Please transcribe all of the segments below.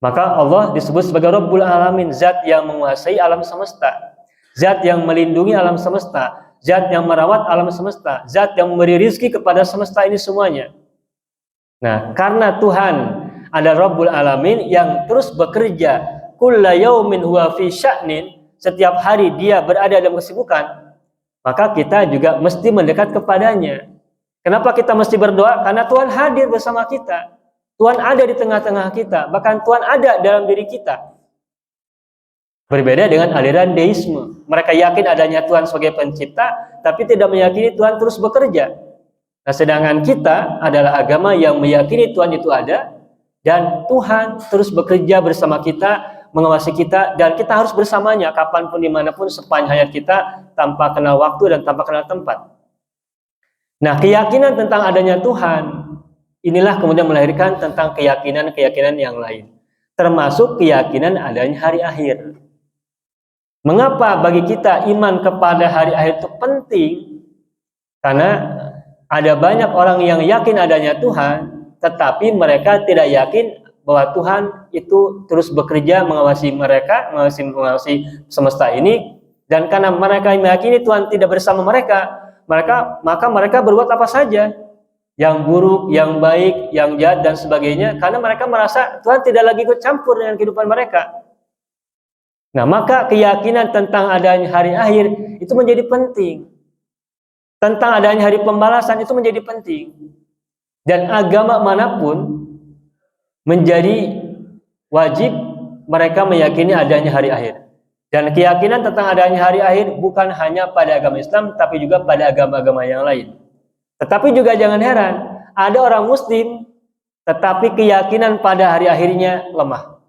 Maka Allah disebut sebagai Rabbul Alamin, zat yang menguasai alam semesta, zat yang melindungi alam semesta, zat yang merawat alam semesta, zat yang memberi rizki kepada semesta ini semuanya. Nah, karena Tuhan adalah Rabbul Alamin yang terus bekerja, kulla yaumin huwa fi sya'nin, setiap hari dia berada dalam kesibukan, maka kita juga mesti mendekat kepadanya. Kenapa kita mesti berdoa? Karena Tuhan hadir bersama kita. Tuhan ada di tengah-tengah kita, bahkan Tuhan ada dalam diri kita. Berbeda dengan aliran deisme. Mereka yakin adanya Tuhan sebagai pencipta, tapi tidak meyakini Tuhan terus bekerja. Nah, sedangkan kita adalah agama yang meyakini Tuhan itu ada, dan Tuhan terus bekerja bersama kita, mengawasi kita, dan kita harus bersamanya kapanpun, dimanapun, sepanjang hayat kita, tanpa kenal waktu dan tanpa kenal tempat. Nah, keyakinan tentang adanya Tuhan, inilah kemudian melahirkan tentang keyakinan-keyakinan yang lain, termasuk keyakinan adanya hari akhir. Mengapa bagi kita iman kepada hari akhir itu penting? Karena ada banyak orang yang yakin adanya Tuhan, tetapi mereka tidak yakin bahwa Tuhan itu terus bekerja mengawasi mereka, mengawasi semesta ini, dan karena mereka meyakini Tuhan tidak bersama mereka, maka mereka berbuat apa saja, yang buruk, yang baik, yang jahat, dan sebagainya, karena mereka merasa Tuhan tidak lagi ikut campur dengan kehidupan mereka. Nah, maka keyakinan tentang adanya hari akhir itu menjadi penting. Tentang adanya hari pembalasan itu menjadi penting. Dan agama manapun menjadi wajib mereka meyakini adanya hari akhir. Dan keyakinan tentang adanya hari akhir bukan hanya pada agama Islam, tapi juga pada agama-agama yang lain. Tetapi juga jangan heran, ada orang muslim tetapi keyakinan pada hari akhirnya lemah.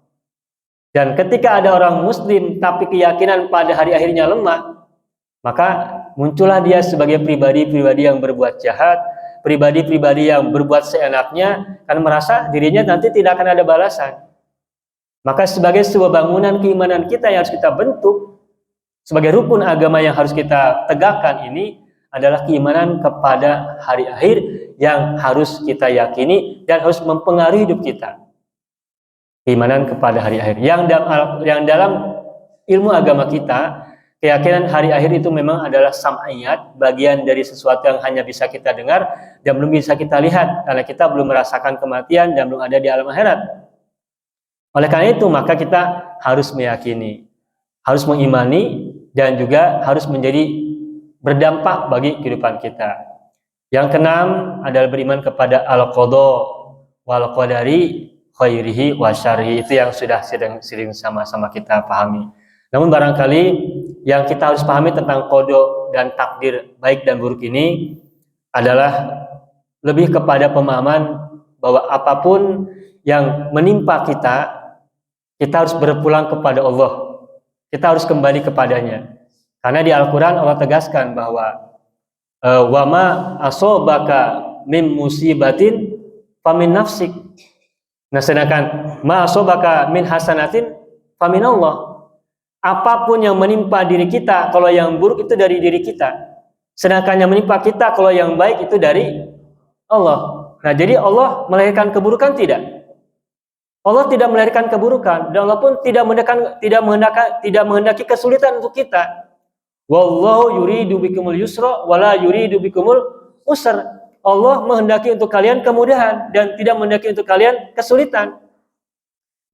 Dan ketika ada orang muslim tapi keyakinan pada hari akhirnya lemah, maka muncullah dia sebagai pribadi-pribadi yang berbuat jahat, pribadi-pribadi yang berbuat seenaknya, karena merasa dirinya nanti tidak akan ada balasan. Maka sebagai sebuah bangunan keimanan kita yang harus kita bentuk, sebagai rukun agama yang harus kita tegakkan ini, adalah keimanan kepada hari akhir yang harus kita yakini dan harus mempengaruhi hidup kita. Keimanan kepada hari akhir yang dalam ilmu agama kita, keyakinan hari akhir itu memang adalah sam'iyat, bagian dari sesuatu yang hanya bisa kita dengar dan belum bisa kita lihat, karena kita belum merasakan kematian dan belum ada di alam akhirat. Oleh karena itu, maka kita harus meyakini, harus mengimani, dan juga harus menjadi berdampak bagi kehidupan kita. Yang keenam adalah beriman kepada al-qadha wal qadari khairihi wa syarrihi, itu yang sudah sering sama-sama kita pahami. Namun barangkali yang kita harus pahami tentang qada dan takdir baik dan buruk ini adalah lebih kepada pemahaman bahwa apapun yang menimpa kita, kita harus berpulang kepada Allah. Kita harus kembali kepadanya. Karena di Al-Quran Allah tegaskan bahwa wa ma asobaka min musibatin famin nafsik. Nah, sedangkan ma asobaka min hasanatin famin Allah. Apapun yang menimpa diri kita, kalau yang buruk itu dari diri kita. Sedangkan yang menimpa kita, kalau yang baik itu dari Allah. Nah, jadi Allah melahirkan keburukan tidak? Allah tidak melahirkan keburukan, dan Allah pun tidak menghendaki kesulitan untuk kita. Wallahu yuridu bikumul yusra wala yuridu bikumul usra. Allah menghendaki untuk kalian kemudahan dan tidak menghendaki untuk kalian kesulitan.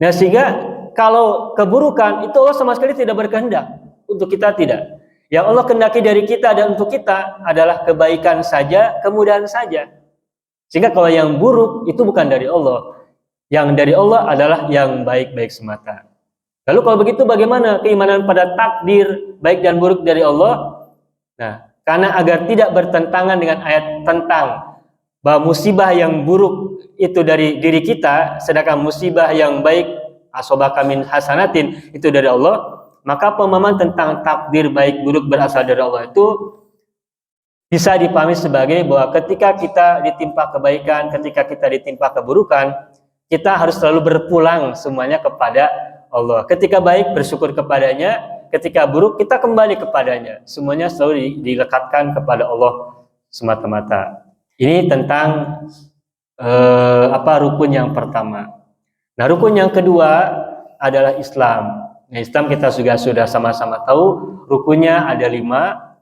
Nah, sehingga kalau keburukan itu Allah sama sekali tidak berkehendak, untuk kita tidak. Yang Allah kehendaki dari kita dan untuk kita adalah kebaikan saja, kemudahan saja. Sehingga kalau yang buruk itu bukan dari Allah. Yang dari Allah adalah yang baik-baik semata. Lalu kalau begitu bagaimana keimanan pada takdir baik dan buruk dari Allah? Nah, karena agar tidak bertentangan dengan ayat tentang bahwa musibah yang buruk itu dari diri kita, sedangkan musibah yang baik asobaka min hasanatin itu dari Allah, maka pemahaman tentang takdir baik buruk berasal dari Allah itu bisa dipahami sebagai bahwa ketika kita ditimpa kebaikan, ketika kita ditimpa keburukan, kita harus selalu berpulang semuanya kepada Allah. Ketika baik bersyukur kepadanya, ketika buruk kita kembali kepadanya. Semuanya selalu dilekatkan kepada Allah semata-mata. Ini tentang rukun yang pertama. Nah, rukun yang kedua adalah Islam. Nah, Islam kita juga sudah sama-sama tahu rukunnya ada 5,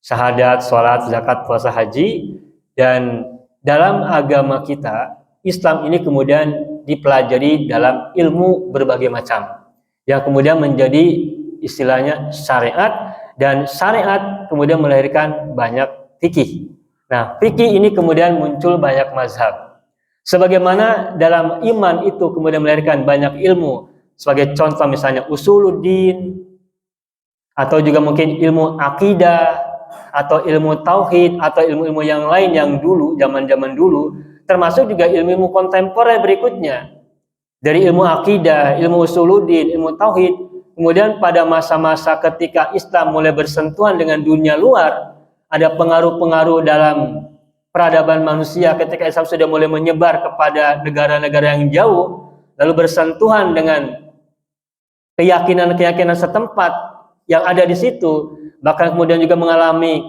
syahadat, sholat, zakat, puasa, haji. Dan dalam agama kita, Islam ini kemudian dipelajari dalam ilmu berbagai macam, yang kemudian menjadi istilahnya syariat, dan syariat kemudian melahirkan banyak fikih. Nah, fikih ini kemudian muncul banyak mazhab. Sebagaimana dalam iman itu kemudian melahirkan banyak ilmu, sebagai contoh misalnya usuluddin, atau juga mungkin ilmu akidah, atau ilmu tauhid, atau ilmu-ilmu yang lain yang dulu, zaman-zaman dulu, termasuk juga ilmu-ilmu kontemporer berikutnya. Dari ilmu akidah, ilmu usuluddin, ilmu tauhid, kemudian pada masa-masa ketika Islam mulai bersentuhan dengan dunia luar, ada pengaruh-pengaruh dalam peradaban manusia ketika Islam sudah mulai menyebar kepada negara-negara yang jauh, lalu bersentuhan dengan keyakinan-keyakinan setempat yang ada di situ, bahkan kemudian juga mengalami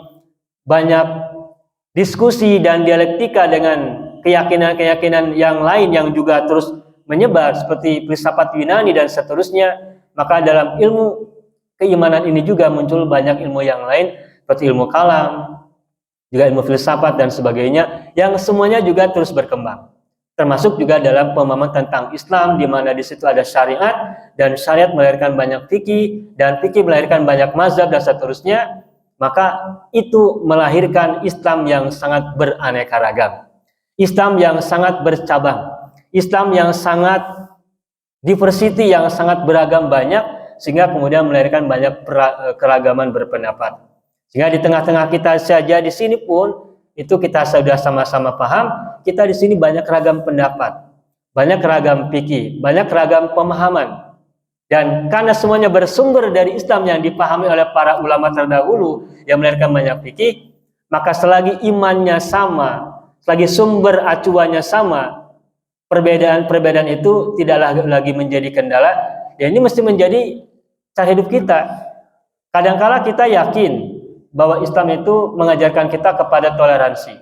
banyak diskusi dan dialektika dengan keyakinan-keyakinan yang lain yang juga terus menyebar seperti filsafat Yunani dan seterusnya. Maka dalam ilmu keimanan ini juga muncul banyak ilmu yang lain seperti ilmu kalam, juga ilmu filsafat dan sebagainya, yang semuanya juga terus berkembang. Termasuk juga dalam pemahaman tentang Islam, di mana di situ ada syariat, dan syariat melahirkan banyak fikih, dan fikih melahirkan banyak mazhab dan seterusnya. Maka itu melahirkan Islam yang sangat beraneka ragam, Islam yang sangat bercabang, Islam yang sangat diversity, yang sangat beragam banyak, sehingga kemudian melahirkan banyak keragaman berpendapat. Sehingga di tengah-tengah kita saja di sini pun itu kita sudah sama-sama paham, kita di sini banyak ragam pendapat, banyak ragam fikih, banyak ragam pemahaman. Dan karena semuanya bersumber dari Islam yang dipahami oleh para ulama terdahulu yang melahirkan banyak fikih, maka selagi imannya sama, selagi sumber acuannya sama, perbedaan-perbedaan itu tidaklah lagi menjadi kendala. Dan ini mesti menjadi cara hidup kita. Kadangkala kita yakin bahwa Islam itu mengajarkan kita kepada toleransi,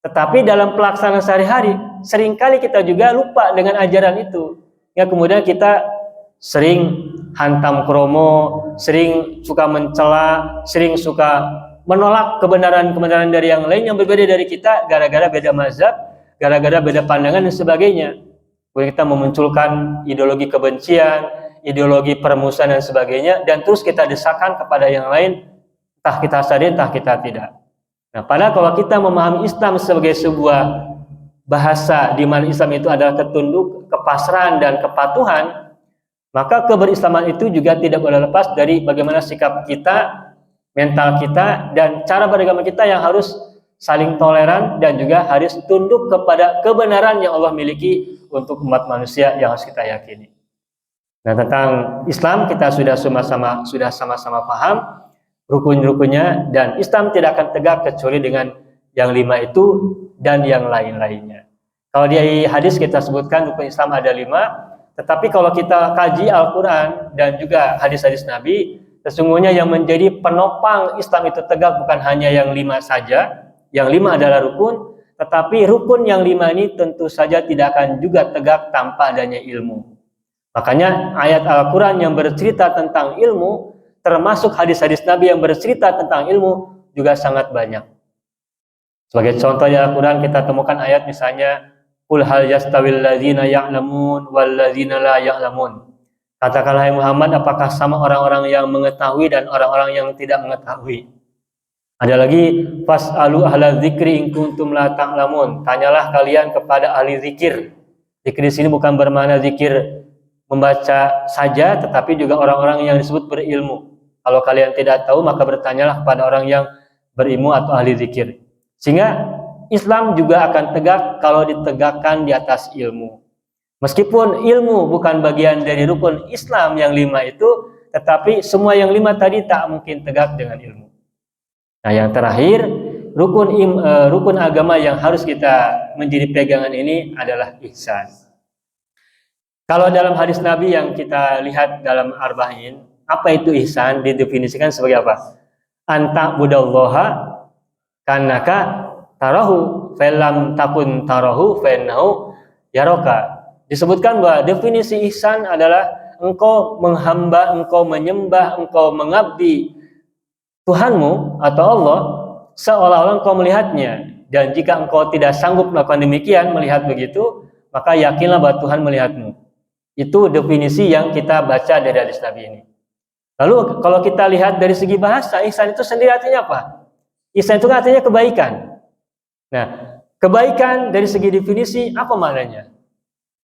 tetapi dalam pelaksanaan sehari-hari seringkali kita juga lupa dengan ajaran itu. Ya, kemudian kita sering hantam kromo, sering suka mencela, sering suka menolak kebenaran-kebenaran dari yang lain yang berbeda dari kita, gara-gara beda mazhab, gara-gara beda pandangan dan sebagainya. Kemudian kita memunculkan ideologi kebencian, ideologi permusuhan dan sebagainya, dan terus kita desakan kepada yang lain, entah kita sadar, entah kita tidak. Nah, padahal kalau kita memahami Islam sebagai sebuah bahasa di mana Islam itu adalah ketunduk, kepasrahan dan kepatuhan, maka keberislaman itu juga tidak boleh lepas dari bagaimana sikap kita, mental kita, dan cara beragama kita yang harus saling toleran dan juga harus tunduk kepada kebenaran yang Allah miliki untuk umat manusia yang harus kita yakini. Nah, tentang Islam kita sudah sama-sama paham rukun-rukunnya, dan Islam tidak akan tegak kecuali dengan yang 5 itu dan yang lain-lainnya. Kalau di hadis kita sebutkan rukun Islam ada 5, tetapi kalau kita kaji Al-Quran dan juga hadis-hadis Nabi, sesungguhnya yang menjadi penopang Islam itu tegak bukan hanya yang 5 saja. Yang 5 adalah rukun, tetapi rukun yang 5 ini tentu saja tidak akan juga tegak tanpa adanya ilmu. Makanya ayat Al-Quran yang bercerita tentang ilmu, termasuk hadis-hadis Nabi yang bercerita tentang ilmu juga sangat banyak. Sebagai contoh di Al-Quran kita temukan ayat misalnya, Qul hal yastawil ladzina ya'lamun wal ladzina la ya'lamun. Katakanlah Muhammad, apakah sama orang-orang yang mengetahui dan orang-orang yang tidak mengetahui? Ada lagi, fas'alu ahla dzikri in kuntum la ta'lamun. Tanyalah kalian kepada ahli zikir. Zikir di sini bukan bermakna zikir membaca saja, tetapi juga orang-orang yang disebut berilmu. Kalau kalian tidak tahu, maka bertanyalah kepada orang yang berilmu atau ahli zikir. Sehingga Islam juga akan tegak kalau ditegakkan di atas ilmu. Meskipun ilmu bukan bagian dari rukun Islam yang 5 itu, tetapi semua yang 5 tadi tak mungkin tegak dengan ilmu. Nah, yang terakhir, rukun agama yang harus kita menjadi pegangan ini adalah ihsan. Kalau dalam hadis Nabi yang kita lihat dalam Arba'in, apa itu ihsan? Didefinisikan sebagai apa? Anta budallaha kannaka tarahu, falam takun tarahu fainnahu yaraka. disebutkan bahwa definisi ihsan adalah engkau menghamba, engkau menyembah, engkau mengabdi Tuhanmu atau Allah seolah-olah engkau melihatnya. Dan jika engkau tidak sanggup melakukan demikian, melihat begitu, maka yakinlah bahwa Tuhan melihatmu. Itu definisi yang kita baca dari hadis Nabi ini. Lalu kalau kita lihat dari segi bahasa, ihsan itu sendiri artinya apa? Ihsan itu artinya kebaikan. Nah, kebaikan dari segi definisi apa maknanya?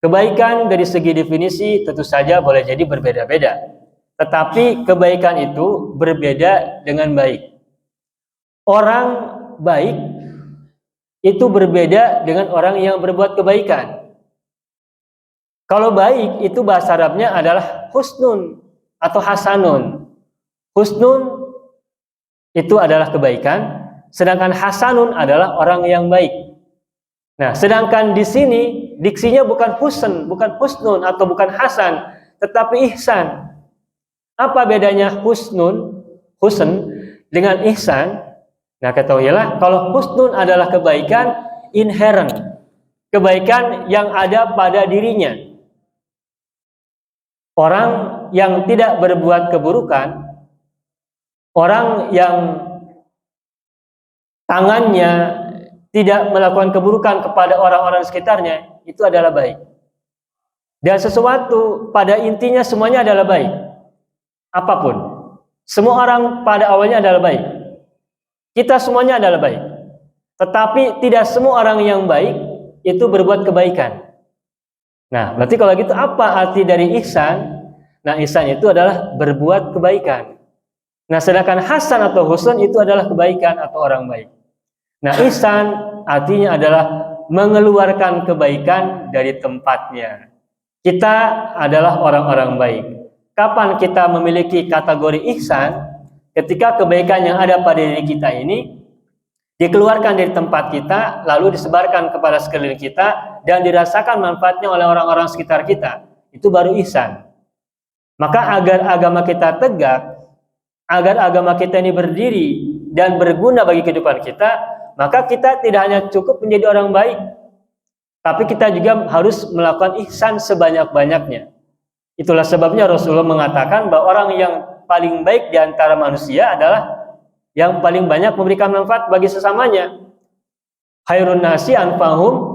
Kebaikan dari segi definisi tentu saja boleh jadi berbeda-beda. Tetapi kebaikan itu berbeda dengan baik. Orang baik itu berbeda dengan orang yang berbuat kebaikan. Kalau baik itu bahasa Arabnya adalah husnun atau hasanun. Husnun itu adalah kebaikan, sedangkan hasanun adalah orang yang baik. Nah, sedangkan di sini diksinya bukan husn, bukan husnun atau bukan hasan, tetapi ihsan. Apa bedanya husnun, husn dengan ihsan? Nah, ketahuilah kalau husnun adalah kebaikan inherent, kebaikan yang ada pada dirinya. Orang yang tidak berbuat keburukan, orang yang tangannya tidak melakukan keburukan kepada orang-orang sekitarnya, itu adalah baik. Dan sesuatu pada intinya semuanya adalah baik. Apapun. Semua orang pada awalnya adalah baik. Kita semuanya adalah baik. Tetapi tidak semua orang yang baik itu berbuat kebaikan. Nah, berarti kalau gitu apa arti dari ihsan? Nah, ihsan itu adalah berbuat kebaikan. Nah, sedangkan hasan atau husn itu adalah kebaikan atau orang baik. Nah, ihsan artinya adalah mengeluarkan kebaikan dari tempatnya. Kita adalah orang-orang baik. Kapan kita memiliki kategori ihsan? Ketika kebaikan yang ada pada diri kita ini dikeluarkan dari tempat kita, lalu disebarkan kepada sekeliling kita, dan dirasakan manfaatnya oleh orang-orang sekitar kita. Itu baru ihsan. Maka agar agama kita tegak, agar agama kita ini berdiri dan berguna bagi kehidupan kita, maka kita tidak hanya cukup menjadi orang baik, tapi kita juga harus melakukan ihsan sebanyak-banyaknya. Itulah sebabnya Rasulullah mengatakan bahwa orang yang paling baik di antara manusia adalah yang paling banyak memberikan manfaat bagi sesamanya. Khairun nasi anfahum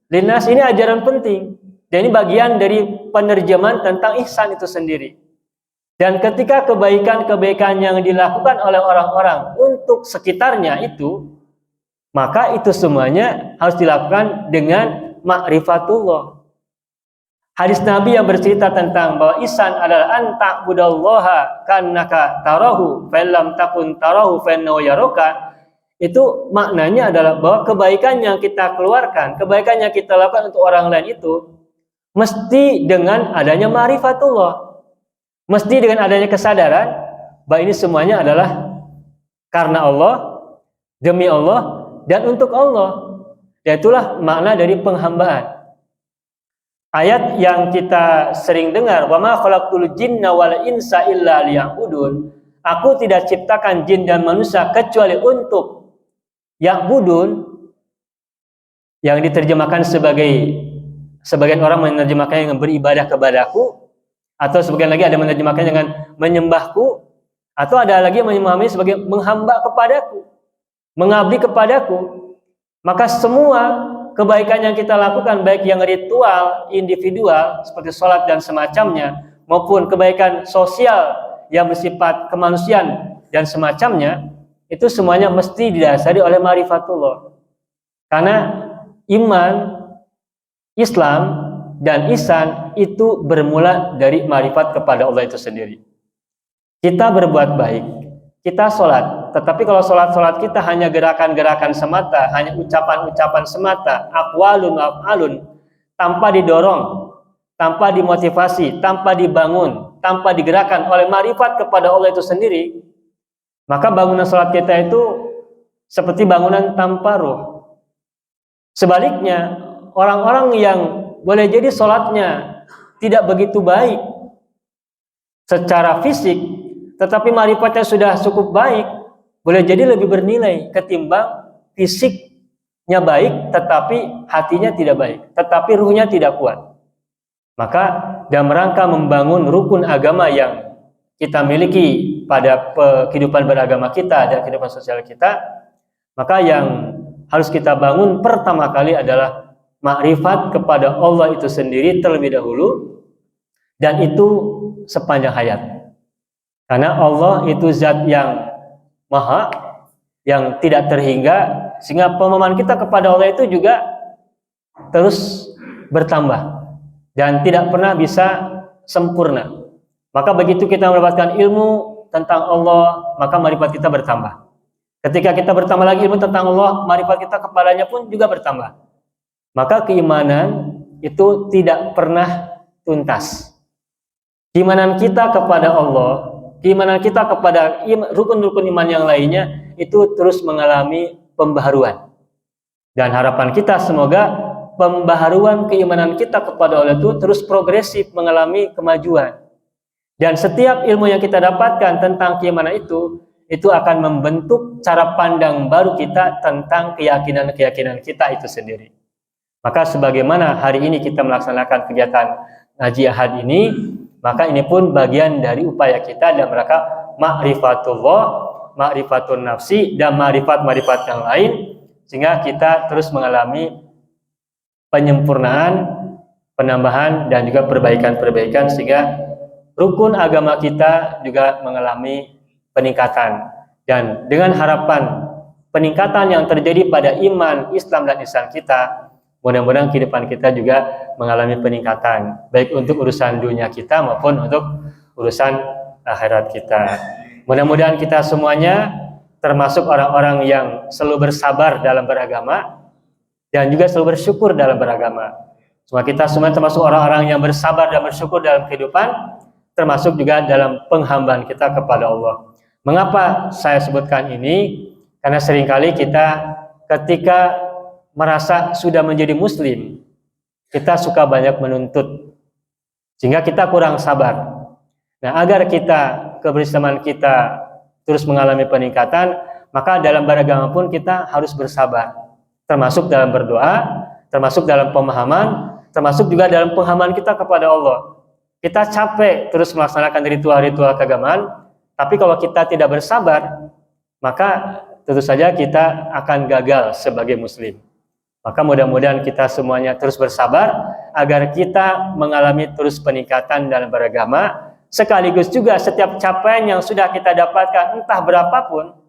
linnas, ini ajaran penting. Dan ini bagian dari penerjemahan tentang ihsan itu sendiri. Dan ketika kebaikan-kebaikan yang dilakukan oleh orang-orang untuk sekitarnya itu, maka itu semuanya harus dilakukan dengan ma'rifatullah. Hadis Nabi yang bercerita tentang bahwa ihsan adalah anta'budallaha kannaka tarahu fa lam takun tarahu fa innahu yaraka. Itu maknanya adalah bahwa kebaikan yang kita keluarkan, kebaikan yang kita lakukan untuk orang lain itu mesti dengan adanya ma'rifatullah. Mesti dengan adanya kesadaran bahwa ini semuanya adalah karena Allah, demi Allah, dan untuk Allah. Dan itulah makna dari penghambaan. Ayat yang kita sering dengar, wa ma khalaqtul jinna wal insa illa liya'budun. Aku tidak ciptakan jin dan manusia kecuali untuk ya'budun, yang diterjemahkan sebagian orang menerjemahkannya dengan beribadah kepadaku, atau sebagian lagi ada menerjemahkannya dengan menyembahku, atau ada lagi yang memahami sebagai menghamba kepadaku, mengabdi kepadaku. Maka semua kebaikan yang kita lakukan, baik yang ritual, individual, seperti sholat dan semacamnya, maupun kebaikan sosial yang bersifat kemanusiaan dan semacamnya, itu semuanya mesti didasari oleh ma'rifatullah. Karena iman, Islam, dan ihsan itu bermula dari ma'rifat kepada Allah itu sendiri. Kita berbuat baik, kita sholat, tetapi kalau sholat kita hanya gerakan-gerakan semata, hanya ucapan-ucapan semata, aqwalun wa af'alun, tanpa didorong, tanpa dimotivasi, tanpa dibangun, tanpa digerakkan oleh ma'rifat kepada Allah itu sendiri, maka bangunan sholat kita itu seperti bangunan tanpa ruh. Sebaliknya, orang-orang yang boleh jadi sholatnya tidak begitu baik secara fisik, tetapi ma'rifatnya sudah cukup baik, boleh jadi lebih bernilai ketimbang fisiknya baik tetapi hatinya tidak baik, tetapi ruhnya tidak kuat. Maka dalam rangka membangun rukun agama yang kita miliki pada kehidupan beragama kita dan kehidupan sosial kita, maka yang harus kita bangun pertama kali adalah makrifat kepada Allah itu sendiri terlebih dahulu, dan itu sepanjang hayat. Karena Allah itu zat yang maha, yang tidak terhingga, sehingga pemahaman kita kepada Allah itu juga terus bertambah dan tidak pernah bisa sempurna. Maka begitu kita mendapatkan ilmu tentang Allah, maka marifat kita bertambah. Ketika kita bertambah lagi ilmu tentang Allah, marifat kita kepadanya pun juga bertambah. Maka keimanan itu tidak pernah tuntas. Keimanan kita kepada Allah, keimanan kita kepada rukun-rukun iman yang lainnya itu terus mengalami pembaharuan. Dan harapan kita semoga pembaharuan keimanan kita kepada Allah itu terus progresif mengalami kemajuan. Dan setiap ilmu yang kita dapatkan tentang keimanan itu akan membentuk cara pandang baru kita tentang keyakinan-keyakinan kita itu sendiri. Maka sebagaimana hari ini kita melaksanakan kegiatan ngaji ahad ini, maka ini pun bagian dari upaya kita dalam rangka ma'rifatullah, ma'rifatun nafsi, dan ma'rifat-ma'rifat yang lain, sehingga kita terus mengalami penyempurnaan, penambahan, dan juga perbaikan-perbaikan, sehingga rukun agama kita juga mengalami peningkatan. Dan dengan harapan peningkatan yang terjadi pada iman, Islam, dan ihsan kita, mudah-mudahan kehidupan kita juga mengalami peningkatan, baik untuk urusan dunia kita maupun untuk urusan akhirat kita. Mudah-mudahan kita semuanya termasuk orang-orang yang selalu bersabar dalam beragama dan juga selalu bersyukur dalam beragama. Kita semua termasuk orang-orang yang bersabar dan bersyukur dalam kehidupan, termasuk juga dalam penghambaan kita kepada Allah. Mengapa saya sebutkan ini? Karena seringkali kita ketika merasa sudah menjadi muslim, kita suka banyak menuntut, sehingga kita kurang sabar. Nah, agar kebersamaan kita terus mengalami peningkatan, maka dalam beragama pun kita harus bersabar, termasuk dalam berdoa, termasuk dalam pemahaman, termasuk juga dalam pemahaman kita kepada Allah. Kita capek terus melaksanakan ritual-ritual keagamaan, tapi kalau kita tidak bersabar, maka tentu saja kita akan gagal sebagai muslim. Maka mudah-mudahan kita semuanya terus bersabar agar kita mengalami terus peningkatan dalam beragama, sekaligus juga setiap capaian yang sudah kita dapatkan entah berapapun,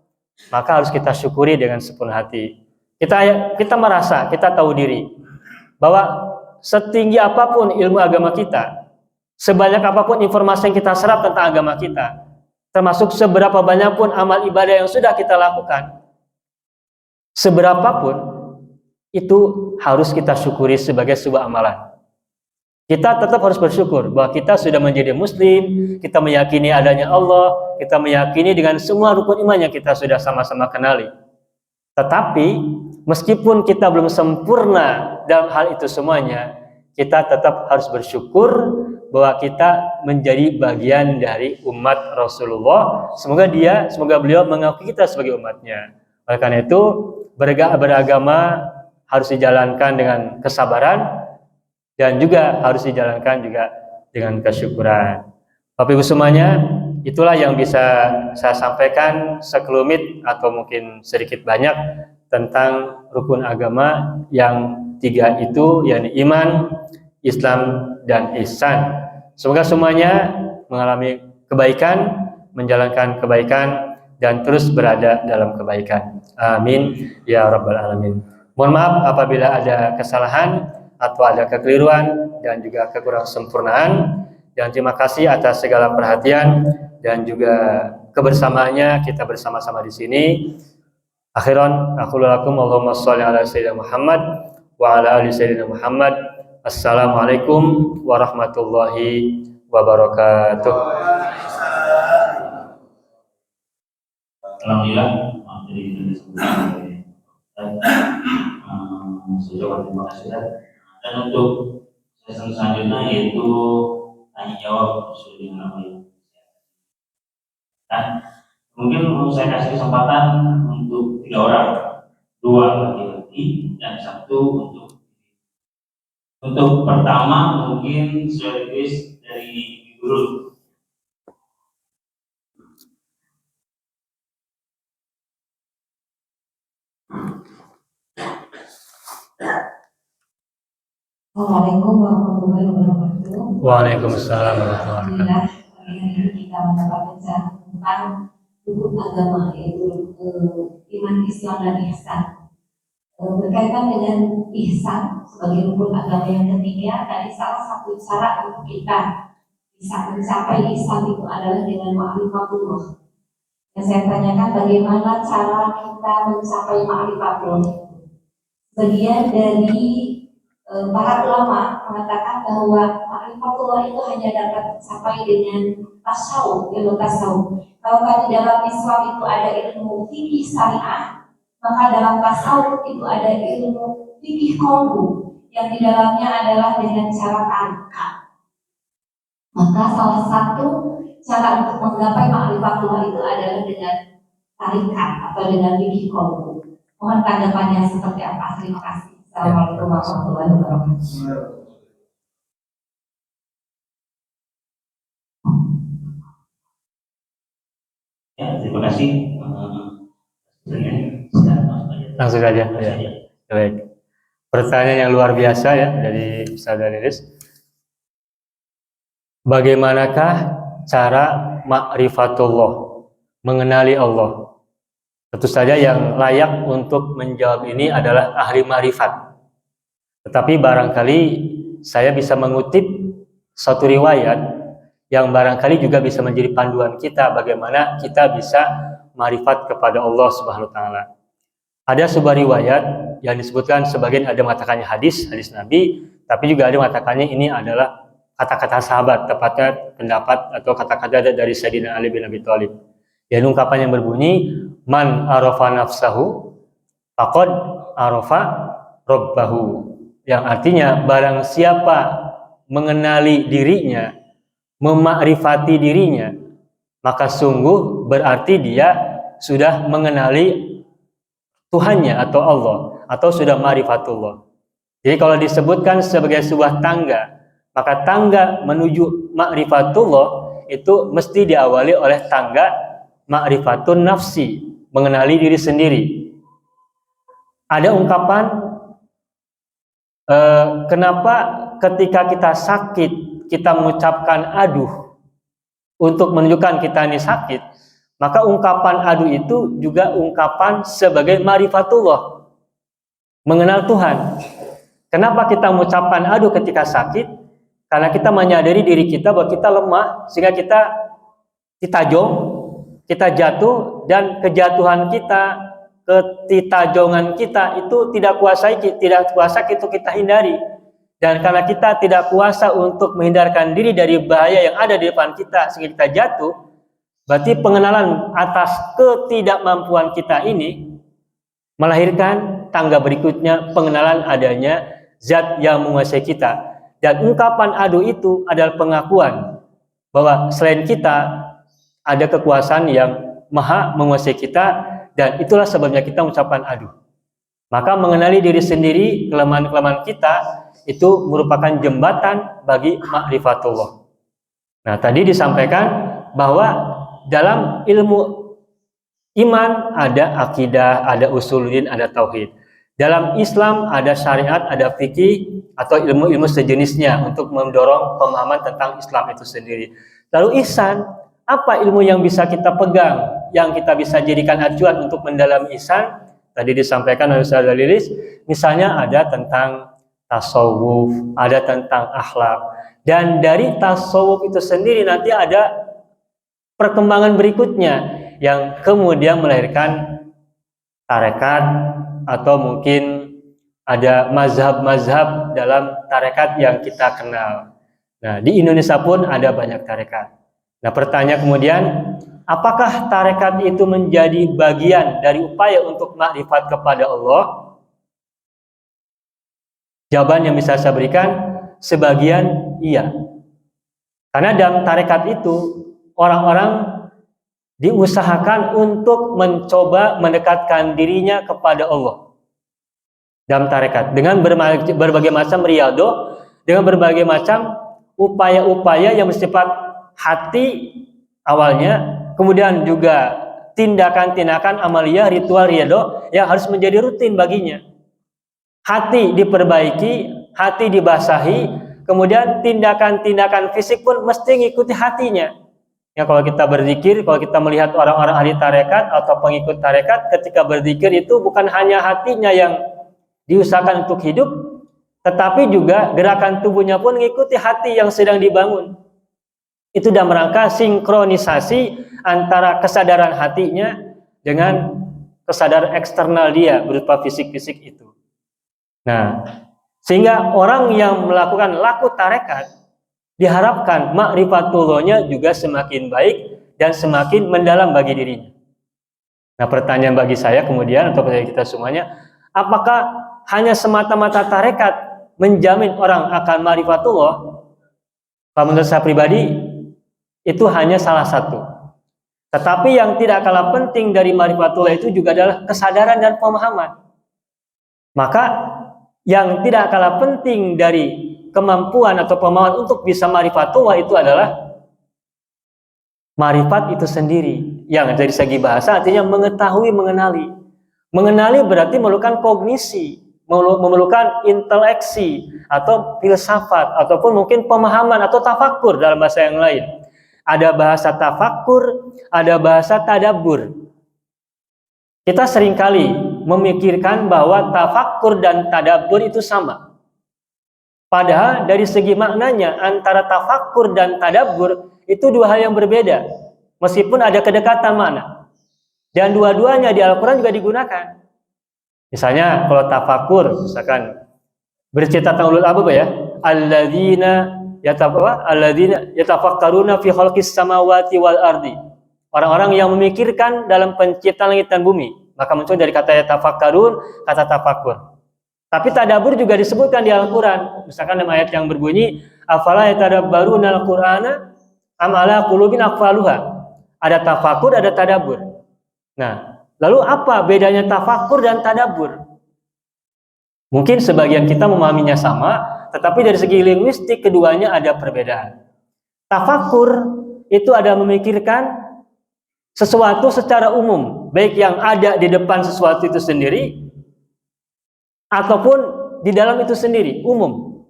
maka harus kita syukuri dengan sepenuh hati. Kita merasa, kita tahu diri bahwa setinggi apapun ilmu agama kita, sebanyak apapun informasi yang kita serap tentang agama kita, termasuk seberapa banyak pun amal ibadah yang sudah kita lakukan, seberapapun itu harus kita syukuri sebagai sebuah amalan. Kita tetap harus bersyukur bahwa kita sudah menjadi muslim, kita meyakini adanya Allah, kita meyakini dengan semua rukun iman yang kita sudah sama-sama kenali. Tetapi meskipun kita belum sempurna dalam hal itu semuanya, kita tetap harus bersyukur bahwa kita menjadi bagian dari umat Rasulullah. Semoga beliau mengakui kita sebagai umatnya. Oleh karena itu, beragama harus dijalankan dengan kesabaran dan juga harus dijalankan juga dengan kesyukuran. Bapak Ibu semuanya, itulah yang bisa saya sampaikan sekelumit atau mungkin sedikit banyak tentang rukun agama yang 3 itu, yakni iman, Islam, dan ihsan. Semoga semuanya mengalami kebaikan, menjalankan kebaikan, dan terus berada dalam kebaikan. Amin ya rabbal alamin. Mohon maaf apabila ada kesalahan atau ada kekeliruan dan juga kekurang sempurnaan, dan terima kasih atas segala perhatian dan juga kebersamaannya kita bersama-sama di sini. Akhiran aku lakum Allahumma sholli ala sayyidina Muhammad wa ala ali sayyidina Muhammad. Assalamualaikum warahmatullahi wabarakatuh. Alhamdulillah, jadi kita disebutkan sejauh terima kasih. Dan untuk sesi selanjutnya yaitu tanya jawab sesuai dengan apa yang nah, mungkin saya kasih kesempatan untuk 3 orang, 2 laki-laki dan 1 untuk Untuk pertama mungkin sekaligus dari guru. Assalamualaikum warahmatullahi wabarakatuh. Waalaikumsalam warahmatullahi wabarakatuh. Alhamdulillah, hari ini kita mendapat bicara tentang rukun agama, yaitu iman, Islam, dan ihsan. Berkaitan dengan ihsan sebagai rukun agama yang ketiga, tadi salah satu cara untuk kita bisa mencapai ihsan itu adalah dengan ma'rifatullah. Yang saya tanyakan, bagaimana cara kita mencapai ma'rifatullah? Sebagian dari para ulama mengatakan bahwa ma'rifatullah itu hanya dapat dicapai dengan tasawuf, ilmu tasawuf. Kalau tadi dalam Islam itu ada ilmu fikih syariah, maka dalam tasawuf itu ada ilmu fikih qalbu yang di dalamnya adalah dengan cara tarikat. Maka salah satu cara untuk menggapai ma'rifatullah itu adalah dengan tarikat atau dengan fikih qalbu. Mohon tanggapannya seperti apa? Terima kasih. Assalamualaikum warahmatullahi wabarakatuh. Ya, terima kasih. Langsung saja. Ya. Baik. Pertanyaan yang luar biasa ya dari Ustaz Danilis. Bagaimanakah cara ma'rifatullah, mengenali Allah? Tentu saja yang layak untuk menjawab ini adalah ahli ma'rifat. Tetapi barangkali saya bisa mengutip satu riwayat yang barangkali juga bisa menjadi panduan kita bagaimana kita bisa ma'rifat kepada Allah Subhanahu wa taala. Ada sebuah riwayat yang disebutkan sebagian ada mengatakannya hadis Nabi, tapi juga ada mengatakannya ini adalah kata-kata sahabat, tepatnya pendapat atau kata-kata dari Sayyidina Ali bin Abi Thalib. Yang ungkapan yang berbunyi, man arafa nafsahu faqad arafa rabbahu. Yang artinya barang siapa mengenali dirinya, memakrifati dirinya, maka sungguh berarti dia sudah mengenali Tuhannya atau Allah, atau sudah ma'rifatullah. Jadi kalau disebutkan sebagai sebuah tangga, maka tangga menuju ma'rifatullah itu mesti diawali oleh tangga ma'rifatun nafsi, mengenali diri sendiri. Ada ungkapan kenapa ketika kita sakit kita mengucapkan aduh untuk menunjukkan kita ini sakit, maka ungkapan aduh itu juga ungkapan sebagai ma'rifatullah, mengenal Tuhan. Kenapa kita mengucapkan aduh ketika sakit? Karena kita menyadari diri kita bahwa kita lemah, sehingga kita jatuh, dan kejatuhan kita, ketitajongan kita itu tidak kuasa itu kita hindari. Dan karena kita tidak kuasa untuk menghindarkan diri dari bahaya yang ada di depan kita sehingga kita jatuh, berarti pengenalan atas ketidakmampuan kita ini melahirkan tangga berikutnya, pengenalan adanya zat yang menguasai kita. Dan ungkapan aduh itu adalah pengakuan bahwa selain kita ada kekuasaan yang maha menguasai kita, dan itulah sebabnya kita mengucapkan aduh. Maka mengenali diri sendiri, kelemahan-kelemahan kita itu merupakan jembatan bagi ma'rifatullah. Nah, tadi disampaikan bahwa dalam ilmu iman ada akidah, ada usuluddin, ada tauhid. Dalam Islam ada syariat, ada fikih atau ilmu-ilmu sejenisnya untuk mendorong pemahaman tentang Islam itu sendiri. Lalu ihsan, apa ilmu yang bisa kita pegang, yang kita bisa jadikan acuan untuk mendalami ihsan? Tadi disampaikan oleh Ustaz Dalilis, misalnya ada tentang tasawuf, ada tentang akhlak. Dan dari tasawuf itu sendiri nanti ada perkembangan berikutnya yang kemudian melahirkan tarekat, atau mungkin ada mazhab-mazhab dalam tarekat yang kita kenal. Nah, di Indonesia pun ada banyak tarekat. Nah, pertanyaan kemudian, apakah tarekat itu menjadi bagian dari upaya untuk makrifat kepada Allah? Jawaban yang bisa saya berikan, sebagian iya. Karena dalam tarekat itu orang-orang diusahakan untuk mencoba mendekatkan dirinya kepada Allah. dalam tarekat dengan berbagai macam riyadhah, dengan berbagai macam upaya-upaya yang bersifat hati awalnya, kemudian juga tindakan-tindakan amaliyah, ritual riyadhah yang harus menjadi rutin baginya. Hati diperbaiki, hati dibasahi, kemudian tindakan-tindakan fisik pun mesti mengikuti hatinya. Ya, kalau kita berzikir, kalau kita melihat orang-orang ahli tarekat atau pengikut tarekat, ketika berzikir itu bukan hanya hatinya yang diusahakan untuk hidup, tetapi juga gerakan tubuhnya pun mengikuti hati yang sedang dibangun. Itu dalam rangka sinkronisasi antara kesadaran hatinya dengan kesadaran eksternal dia berupa fisik-fisik itu. Nah, sehingga orang yang melakukan laku tarekat diharapkan makrifatullahnya juga semakin baik dan semakin mendalam bagi dirinya. Nah, pertanyaan bagi saya kemudian atau bagi kita semuanya, apakah hanya semata-mata tarekat menjamin orang akan ma'rifatullah? Kalau menurut saya pribadi, itu hanya salah satu. Tetapi yang tidak kalah penting dari ma'rifatullah itu juga adalah kesadaran dan pemahaman. Maka yang tidak kalah penting dari kemampuan atau pemahaman untuk bisa ma'rifatullah itu adalah ma'rifat itu sendiri. Yang dari segi bahasa artinya mengetahui, mengenali. Mengenali berarti memerlukan kognisi, memerlukan inteleksi atau filsafat ataupun mungkin pemahaman atau tafakkur dalam bahasa yang lain. Ada bahasa tafakkur, ada bahasa tadabbur. Kita seringkali memikirkan bahwa tafakkur dan tadabbur itu sama. Padahal dari segi maknanya antara tafakkur dan tadabbur itu dua hal yang berbeda. Meskipun ada kedekatan makna. Dan dua-duanya di Al-Quran juga digunakan. Misalnya kalau tafakkur, misalkan bercerita tentang ulul albab ya, alladzina yatafakkaruna fi khalqis samawati wal ardi. Orang-orang yang memikirkan dalam penciptaan langit dan bumi. Maka muncul dari kata yatafakkarun, kata tafakkur. Tapi tadabbur juga disebutkan di Al-Quran. Misalkan dalam ayat yang berbunyi, afala yatadabbaruna al-Qur'ana am ala qulubin aqfaluha. Ada tafakkur, ada tadabbur. Nah, lalu apa bedanya tafakkur dan tadabbur? Mungkin sebagian kita memahaminya sama, tetapi dari segi linguistik keduanya ada perbedaan. Tafakkur itu ada memikirkan sesuatu secara umum, baik yang ada di depan sesuatu itu sendiri ataupun di dalam itu sendiri, umum.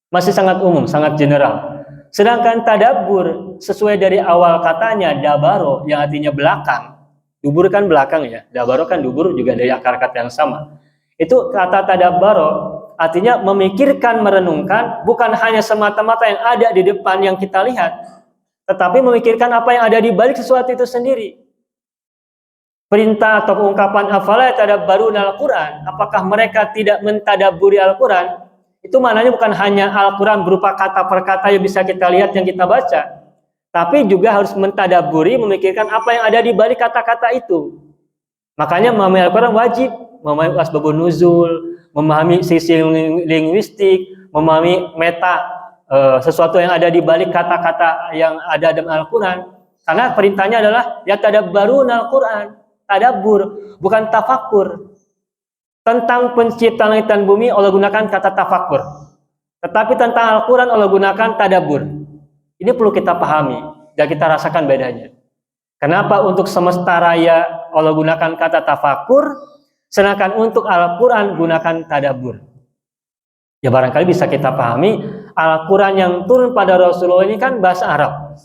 Masih sangat umum, sangat general. Sedangkan tadabbur sesuai dari awal katanya dabaro yang artinya belakang. Dubur kan belakang ya, dabaro kan dubur juga dari akar kata yang sama. Itu kata tadabbaro artinya memikirkan, merenungkan bukan hanya semata-mata yang ada di depan yang kita lihat, tetapi memikirkan apa yang ada di balik sesuatu itu sendiri. Perintah atau ungkapan afala yatadabbaruna al-Quran, apakah mereka tidak mentadabburi Al-Quran? Itu maknanya bukan hanya Al-Quran berupa kata per kata yang bisa kita lihat, yang kita baca, tapi juga harus mentadabburi, memikirkan apa yang ada di balik kata-kata itu. Makanya memahami Al-Quran wajib memahami asbabun nuzul, memahami sisi linguistik, memahami meta, sesuatu yang ada di balik kata-kata yang ada dalam Al-Quran. Karena perintahnya adalah yatadabbaruna al-Quran, tadabbur, bukan tafakkur. Tentang penciptaan langit dan bumi Allah gunakan kata tafakkur, tetapi tentang Al-Quran Allah gunakan tadabbur. Ini perlu kita pahami dan kita rasakan bedanya. Kenapa untuk semesta raya Allah gunakan kata tafakkur, sedangkan untuk Al-Quran gunakan tadabbur? Ya barangkali bisa kita pahami, Al-Quran yang turun pada Rasulullah ini kan bahasa Arab,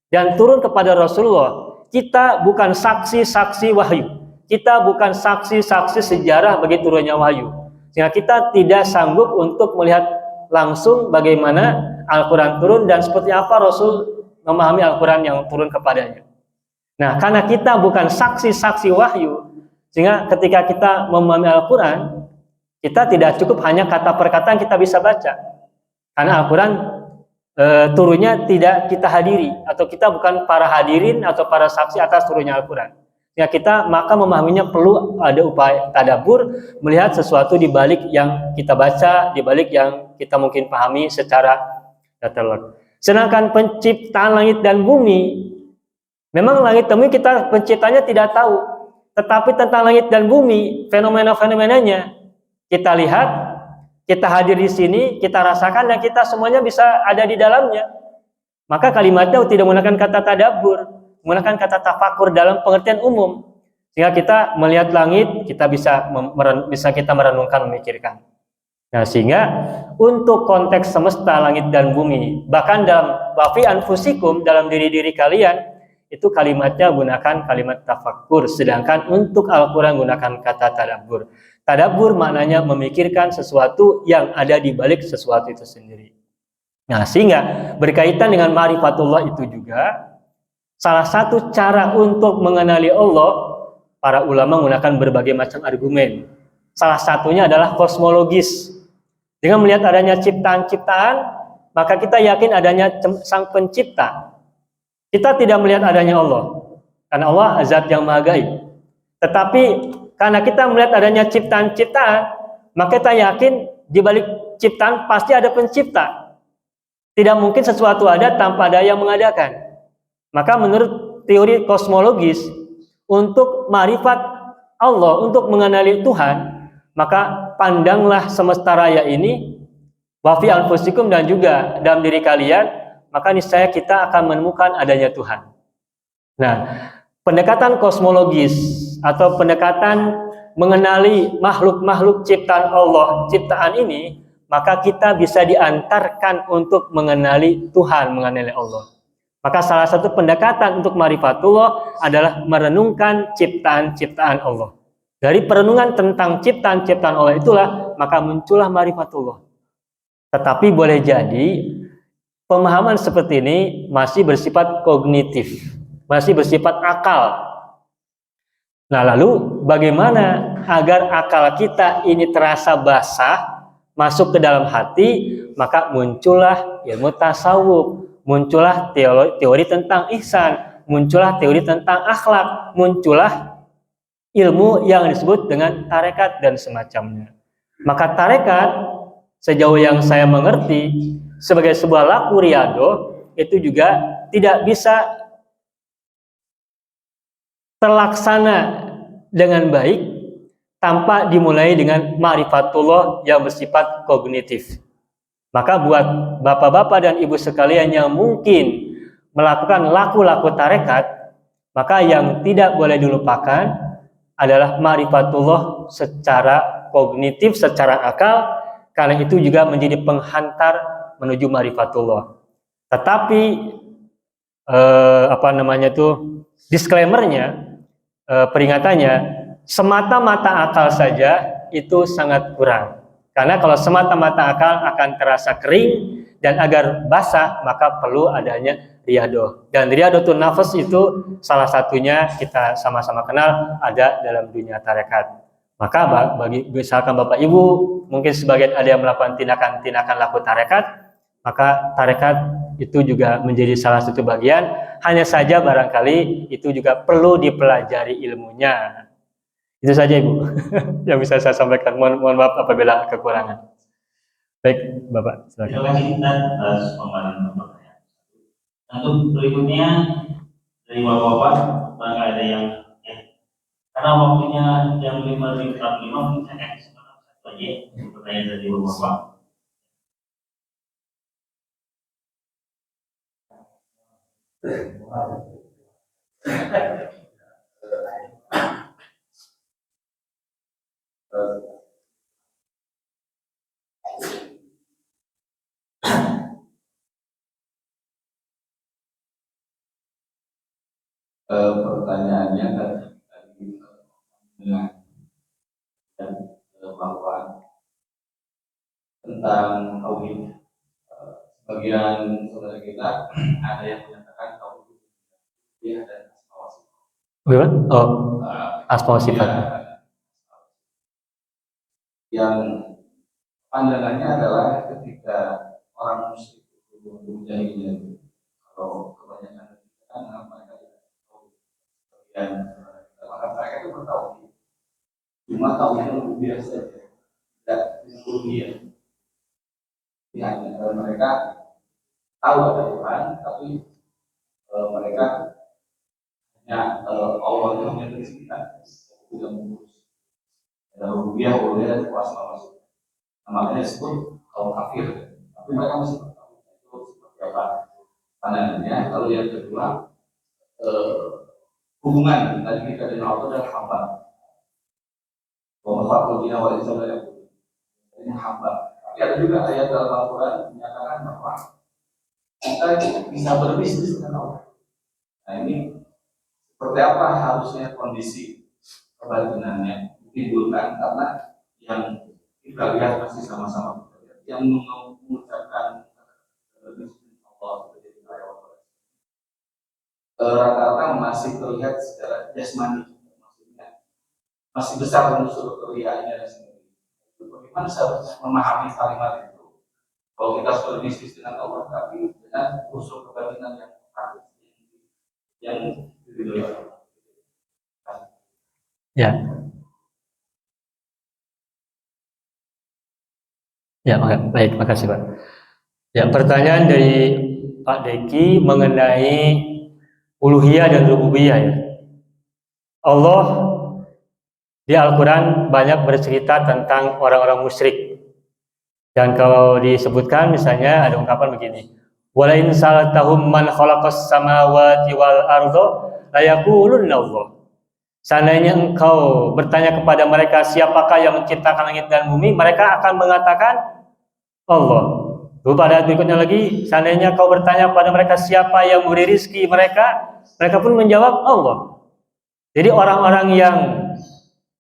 dan turun kepada Rasulullah. Kita bukan saksi-saksi wahyu, kita bukan saksi-saksi sejarah bagi turunnya wahyu, sehingga kita tidak sanggup untuk melihat langsung bagaimana Al-Quran turun dan seperti apa Rasul memahami Al-Quran yang turun kepadanya. Nah, karena kita bukan saksi-saksi wahyu, sehingga ketika kita memahami Al-Quran, kita tidak cukup hanya kata per kata yang kita bisa baca, karena Al-Quran turunnya tidak kita hadiri, atau kita bukan para hadirin atau para saksi atas turunnya Al-Quran. Ya, kita maka memahaminya perlu ada upaya tadabbur, melihat sesuatu di balik yang kita baca, di balik yang kita mungkin pahami secara detail. Sedangkan penciptaan langit dan bumi, memang langit dan bumi kita penciptanya tidak tahu, tetapi tentang langit dan bumi, fenomena-fenomenanya kita lihat, kita hadir di sini, kita rasakan, dan kita semuanya bisa ada di dalamnya. Maka kalimatnya tidak menggunakan kata tadabbur, menggunakan kata tafakur dalam pengertian umum. Sehingga kita melihat langit, kita bisa kita merenungkan, memikirkan. Nah, sehingga untuk konteks semesta, langit dan bumi, bahkan dalam wafi anfusikum, dalam diri-diri kalian, itu kalimatnya gunakan kalimat tafakkur, sedangkan untuk Al-Quran gunakan kata tadabbur. Tadabbur maknanya memikirkan sesuatu yang ada di balik sesuatu itu sendiri. Nah, sehingga berkaitan dengan ma'rifatullah itu juga salah satu cara untuk mengenali Allah, para ulama menggunakan berbagai macam argumen. Salah satunya adalah kosmologis. Dengan melihat adanya ciptaan-ciptaan, maka kita yakin adanya sang pencipta. Kita tidak melihat adanya Allah, karena Allah zat yang maha gaib. Tetapi karena kita melihat adanya ciptaan-ciptaan, maka kita yakin di balik ciptaan pasti ada pencipta. Tidak mungkin sesuatu ada tanpa ada yang mengadakan. Maka menurut teori kosmologis, untuk ma'rifat Allah, untuk mengenali Tuhan, maka pandanglah semesta raya ini, wafi anfusikum, dan juga dalam diri kalian, maka niscaya kita akan menemukan adanya Tuhan. Nah, pendekatan kosmologis atau pendekatan mengenali makhluk-makhluk ciptaan Allah, ciptaan ini, maka kita bisa diantarkan untuk mengenali Tuhan, mengenali Allah. Maka salah satu pendekatan untuk ma'rifatullah adalah merenungkan ciptaan-ciptaan Allah. Dari perenungan tentang ciptaan-ciptaan Allah itulah maka muncullah ma'rifatullah. Tetapi boleh jadi pemahaman seperti ini masih bersifat kognitif, masih bersifat akal. Nah, lalu bagaimana agar akal kita ini terasa basah, masuk ke dalam hati? Maka muncullah ilmu tasawuf, muncullah teori tentang ihsan, muncullah teori tentang akhlak, muncullah ilmu yang disebut dengan tarekat dan semacamnya. Maka tarekat, sejauh yang saya mengerti, sebagai sebuah laku riyadhah, itu juga tidak bisa terlaksana dengan baik tanpa dimulai dengan ma'rifatullah yang bersifat kognitif. Maka buat bapak-bapak dan ibu sekalian yang mungkin melakukan laku-laku tarekat, maka yang tidak boleh dilupakan adalah ma'rifatullah secara kognitif, secara akal, karena itu juga menjadi penghantar menuju ma'rifatullah. Tetapi disclaimer-nya, peringatannya, semata-mata akal saja itu sangat kurang. Karena kalau semata-mata akal akan terasa kering, dan agar basah maka perlu adanya riyadhah. Dan riyadhatul nafas itu salah satunya kita sama-sama kenal ada dalam dunia tarekat. Maka bagi misalkan Bapak Ibu mungkin sebagian ada yang melakukan tindakan-tindakan laku tarekat, maka tarekat itu juga menjadi salah satu bagian. Hanya saja barangkali itu juga perlu dipelajari ilmunya. Itu saja Ibu yang bisa saya sampaikan. Mohon maaf apabila kekurangan. Baik, Bapak, silakan. Terima kasih atas pemahaman Bapak. Untuk berikutnya dari Bapak-bapak, barangkali ada yang karena waktunya jam 5:45, mungkin saya kasih kesempatan satu aja untuk pertanyaan dari Bapak-bapak. Pertanyaannya tadi dengan bahwa tentang tauhid, sebagian saudara kita ada yang menyatakan tauhid dia ada asma wa sifat. Oh, asma wa sifat. Yang pandangannya adalah ketika orang musyrik itu menjahilnya, kalau kebanyakan kita mereka dan maka mereka itu bertauhid. Cuma tauhidnya rububiyah saja, tidak uluhiyah. Hanya mereka tahu ada Tuhan, tapi mereka hanya Allah itu hanya kita tidak mengurus. Ada rububiyah, uluhiyah, dan kuasa masuk. Makanya disebut kaum kafir. Tapi mereka masih tahu itu seperti apa pandangannya. Lalu yang kedua, hubungan tadi kita dengan Allah adalah hamba. Wafakul dina wal izam la yakun. Ini hamba. Tapi ada juga ayat dalam Al-Quran menyatakan bahwa kita bisa berbisnis dengan Allah. Nah ini seperti apa harusnya kondisi kebatinannya ditimbulkan, karena yang kita lihat masih sama-sama yang mengucapkan bisnis Allah seperti rata-rata masih terlihat secara jasmani, maksudnya masih besar unsur keriaannya sendiri. Bagaimana seharusnya memahami kalimat itu? Kalau kita sudah berbisnis dengan Allah, tapi dengan unsur kebatinan yang Ya. Ya, baik, makasih Pak. Ya, pertanyaan dari Pak Deki mengenai uluhiyah dan rububiyah ya. Allah di Al-Quran banyak bercerita tentang orang-orang musyrik. Dan kalau disebutkan misalnya ada ungkapan begini, walain salatahum man khalaqas samawati wal ardo layaqulunna Allah. Seandainya engkau bertanya kepada mereka siapakah yang menciptakan langit dan bumi, mereka akan mengatakan Allah. Lalu pada ayat berikutnya lagi, seandainya kau bertanya kepada mereka siapa yang memberi rizki mereka, mereka pun menjawab Allah. Jadi orang-orang yang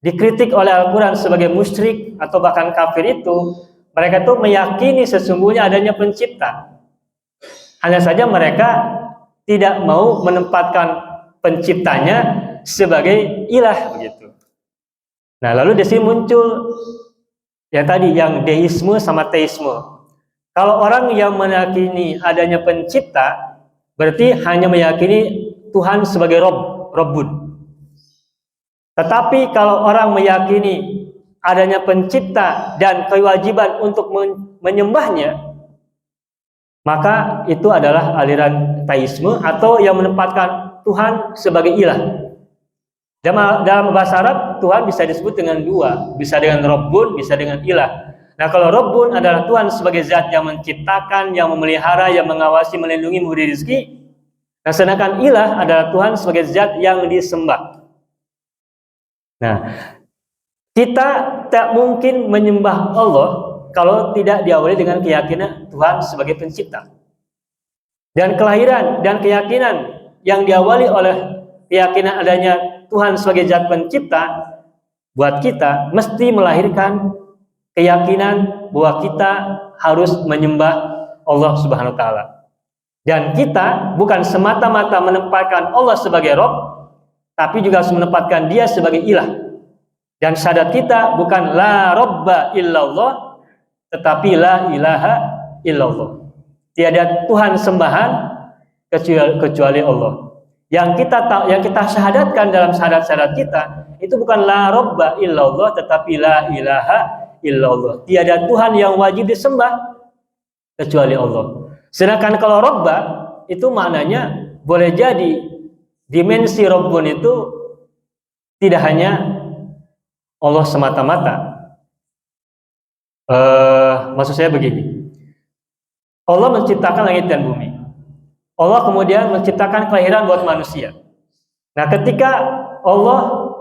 dikritik oleh Al-Quran sebagai musyrik atau bahkan kafir itu, mereka tuh meyakini sesungguhnya adanya pencipta. Hanya saja mereka tidak mau menempatkan penciptanya sebagai ilah begitu. Nah, lalu di sini muncul yang tadi yang deisme sama teisme. Kalau orang yang meyakini adanya pencipta, berarti hanya meyakini Tuhan sebagai Rabbun. Tetapi kalau orang meyakini adanya pencipta dan kewajiban untuk menyembahnya, maka itu adalah aliran teisme atau yang menempatkan Tuhan sebagai ilah. Dalam bahasa Arab, Tuhan bisa disebut dengan dua, bisa dengan Rabbun, bisa dengan ilah. Nah, kalau Rabbun adalah Tuhan sebagai zat yang menciptakan, yang memelihara, yang mengawasi, melindungi, memberi rezeki. Nah, sedangkan ilah adalah Tuhan sebagai zat yang disembah. Nah, kita tak mungkin menyembah Allah kalau tidak diawali dengan keyakinan Tuhan sebagai pencipta. Dan kelahiran dan keyakinan yang diawali oleh keyakinan adanya Tuhan sebagai zat pencipta buat kita mesti melahirkan keyakinan bahwa kita harus menyembah Allah Subhanahu wa taala. Dan kita bukan semata-mata menempatkan Allah sebagai Rabb, tapi juga harus menempatkan Dia sebagai ilah. Dan syahadat kita bukan la Rabba illallah, tetapi la ilaha illallah. Tiada Tuhan sembahan kecuali Allah. Yang kita syahadatkan dalam syahadat-syahadat kita itu bukan la Rabba illallah, tetapi la ilaha illallah. Tiada Tuhan yang wajib disembah kecuali Allah. Sedangkan kalau Rabba itu maknanya boleh jadi dimensi Rabbun itu tidak hanya Allah semata-mata. Maksud saya begini, Allah menciptakan langit dan bumi. Allah kemudian menciptakan kelahiran buat manusia. Nah, ketika Allah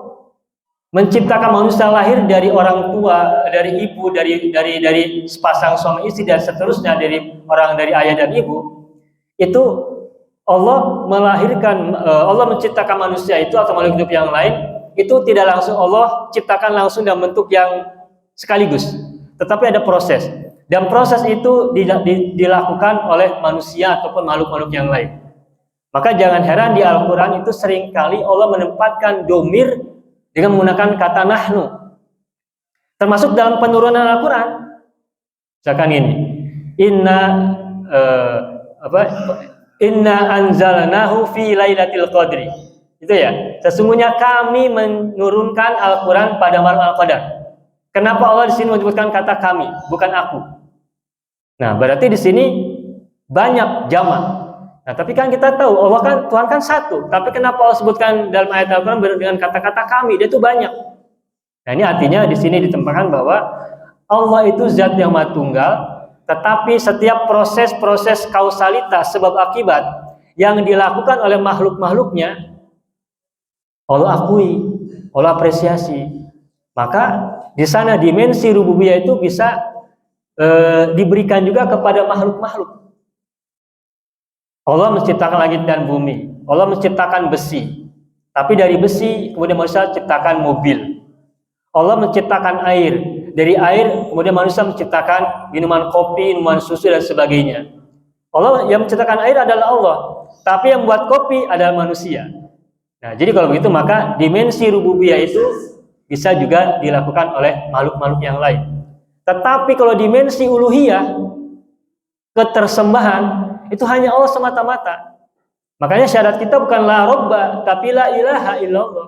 menciptakan manusia lahir dari orang tua, dari ibu, dari sepasang suami istri dan seterusnya, dari ayah dan ibu, itu Allah menciptakan manusia itu atau makhluk hidup yang lain itu tidak langsung Allah ciptakan langsung dalam bentuk yang sekaligus, tetapi ada proses. Dan proses itu dilakukan oleh manusia ataupun makhluk-makhluk yang lain. Maka jangan heran di Al-Quran itu seringkali Allah menempatkan domir dengan menggunakan kata nahnu. Termasuk dalam penurunan Al-Quran. Misalkan ini, Inna anzalnahu fi lailatul qadri. Itu ya. Sesungguhnya kami menurunkan Al-Quran pada malam Al-Qadar. Kenapa Allah di sini menyebutkan kata kami, bukan aku? Nah, berarti di sini banyak jamak. Nah, tapi kan kita tahu Allah kan Tuhan kan satu. Tapi kenapa Allah sebutkan dalam ayat Al-Quran dengan kata-kata kami? Dia itu banyak. Nah, ini artinya di sini ditempatkan bahwa Allah itu zat yang Maha Tunggal, tetapi setiap proses-proses kausalitas sebab akibat yang dilakukan oleh makhluk-makhluknya Allah akui, Allah apresiasi. Maka di sana dimensi rububiyah itu bisa diberikan juga kepada makhluk-makhluk. Allah menciptakan langit dan bumi, Allah menciptakan besi, tapi dari besi kemudian manusia ciptakan mobil. Allah menciptakan air, dari air kemudian manusia menciptakan minuman kopi, minuman susu dan sebagainya. Allah yang menciptakan air adalah Allah, tapi yang membuat kopi adalah manusia. Nah, jadi kalau begitu maka dimensi rububiyah itu bisa juga dilakukan oleh makhluk-makhluk yang lain. Tetapi kalau dimensi uluhiyah, ketersembahan, itu hanya Allah semata-mata. Makanya syarat kita bukan la robba, tapi la ilaha illallah.